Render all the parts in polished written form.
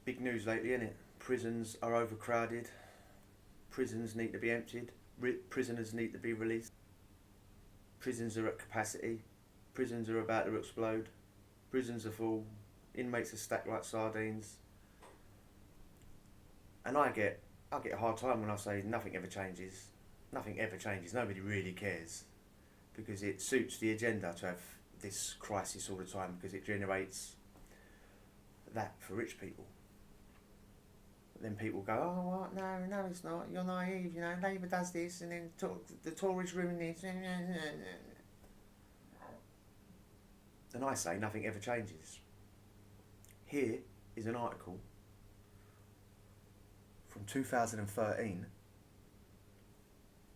Big news lately, isn't it? Prisons are overcrowded. Prisons need to be emptied. Prisoners need to be released. Prisons are at capacity. Prisons are about to explode. Prisons are full. Inmates are stacked like sardines. And I get a hard time when I say nothing ever changes. Nothing ever changes. Nobody really cares because it suits the agenda to have this crisis all the time because it generates that for rich people. Then people go, oh, what? No, no, it's not. You're naive. You know, Labour does this, and then the Tories ruin this. And I say nothing ever changes. Here is an article from 2013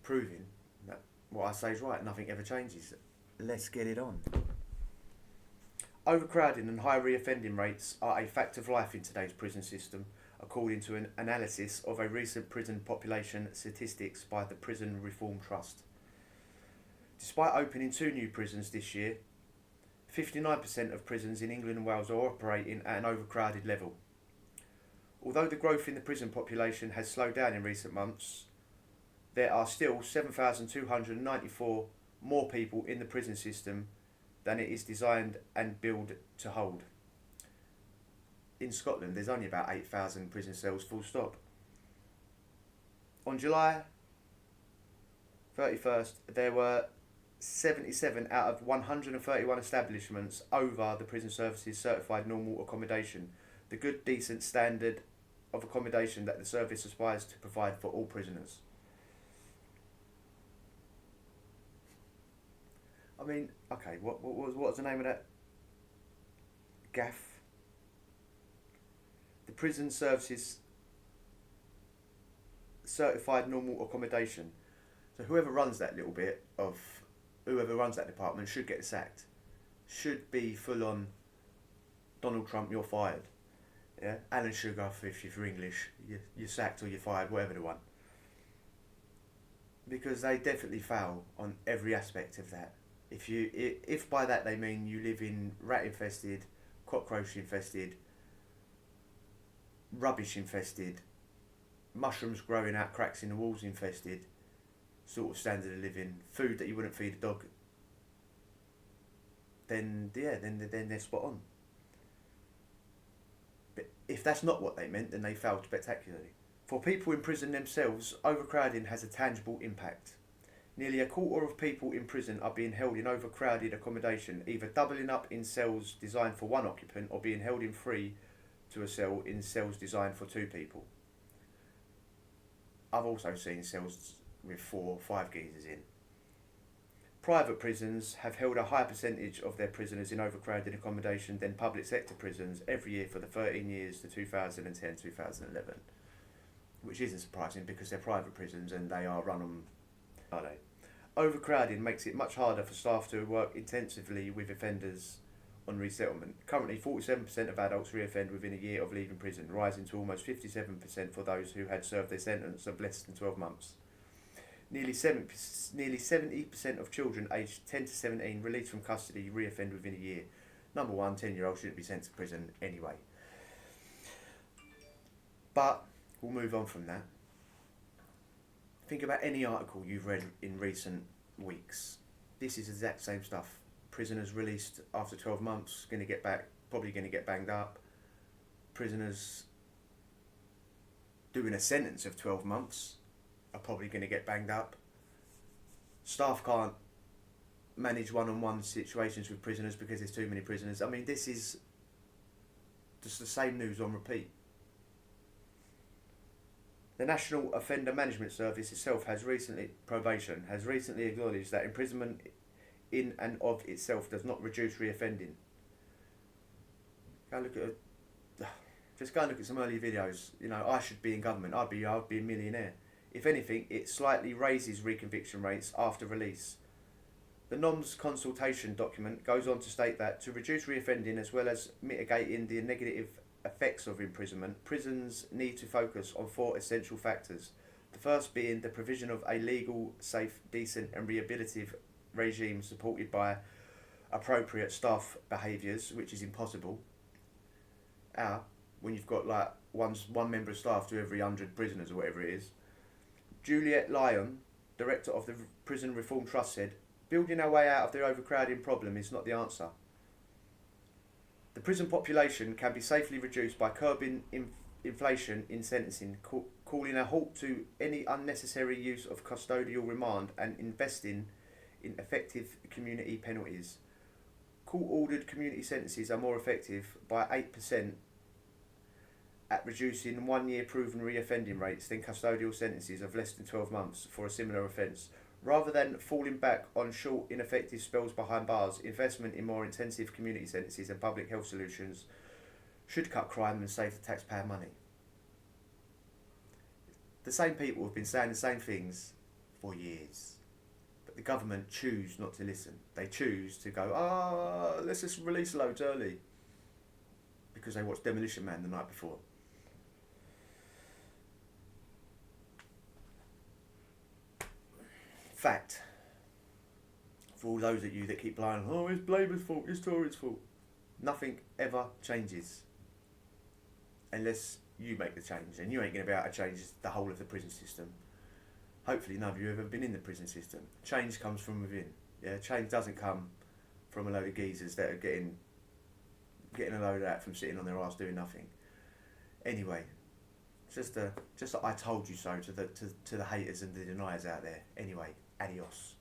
proving that what I say is right. Nothing ever changes. Let's get it on. Overcrowding and high reoffending rates are a fact of life in today's prison system, according to an analysis of a recent prison population statistics by the Prison Reform Trust. Despite opening 2 new prisons this year, 59% of prisons in England and Wales are operating at an overcrowded level. Although the growth in the prison population has slowed down in recent months, there are still 7,294 more people in the prison system than it is designed and built to hold. In Scotland, there's only about 8,000 prison cells, full stop. On July 31st, there were 77 out of 131 establishments over the Prison Service's certified normal accommodation, the good, decent standard of accommodation that the service aspires to provide for all prisoners. I mean, okay, what was the name of that gaff? The Prison Service's certified normal accommodation. So whoever runs that department should get sacked. Should be full on Donald Trump, you're fired. Yeah, Alan Sugar, if you're English, you're sacked or you're fired, whatever the one. Because they definitely fail on every aspect of that. If by that they mean you live in rat infested, cockroach infested, rubbish infested, mushrooms growing out cracks in the walls infested sort of standard of living, food that you wouldn't feed a dog, then they're spot on. But if that's not what they meant, then they failed spectacularly. For people in prison themselves, overcrowding has a tangible impact. Nearly a quarter of people in prison are being held in overcrowded accommodation, either doubling up in cells designed for 1 occupant or being held in 3 to a cell in cells designed for 2 people. I've also seen cells with 4 or 5 geezers in. Private prisons have held a higher percentage of their prisoners in overcrowded accommodation than public sector prisons every year for the 13 years to 2010-2011. Which isn't surprising because they're private prisons and they are run on... Are they? Overcrowding makes it much harder for staff to work intensively with offenders on resettlement. Currently, 47% of adults reoffend within a year of leaving prison, rising to almost 57% for those who had served their sentence of less than 12 months. Nearly 70% of children aged 10 to 17 released from custody reoffend within a year. Number one, 10-year-olds shouldn't be sent to prison anyway. But we'll move on from that. Think about any article you've read in recent weeks. This is the exact same stuff. Prisoners released after 12 months, probably going to get banged up. Prisoners doing a sentence of 12 months are probably going to get banged up. Staff can't manage one-on-one situations with prisoners because there's too many prisoners. I mean, this is just the same news on repeat. The National Offender Management Service itself has recently acknowledged that imprisonment in and of itself does not reduce reoffending. Just go and look at some early videos. You know, I should be in government. I'd be a millionaire. If anything, it slightly raises reconviction rates after release. The NOMS consultation document goes on to state that to reduce reoffending as well as mitigating the negative effects of imprisonment, prisons need to focus on 4 essential factors. The first being the provision of a legal, safe, decent and rehabilitative regime supported by appropriate staff behaviours, which is impossible. when you've got like one member of staff to every 100 prisoners or whatever it is. Juliet Lyon, director of the Prison Reform Trust, said, "Building our way out of the overcrowding problem is not the answer. The prison population can be safely reduced by curbing inflation in sentencing, calling a halt to any unnecessary use of custodial remand and investing in effective community penalties. Court-ordered community sentences are more effective by 8% at reducing 1 year proven reoffending rates than custodial sentences of less than 12 months for a similar offence. Rather than falling back on short, ineffective spells behind bars, investment in more intensive community sentences and public health solutions should cut crime and save the taxpayer money." The same people have been saying the same things for years. But the government choose not to listen. They choose to go, let's just release loads early. Because they watched Demolition Man the night before. Fact, for all those of you that keep lying, it's Labour's fault, it's Tory's fault. Nothing ever changes unless you make the change, and you ain't going to be able to change the whole of the prison system. Hopefully none of you have ever been in the prison system. Change comes from within. Yeah, change doesn't come from a load of geezers that are getting a load of that from sitting on their arse doing nothing. Anyway, just a I told you so to the haters and the deniers out there. Anyway, adios.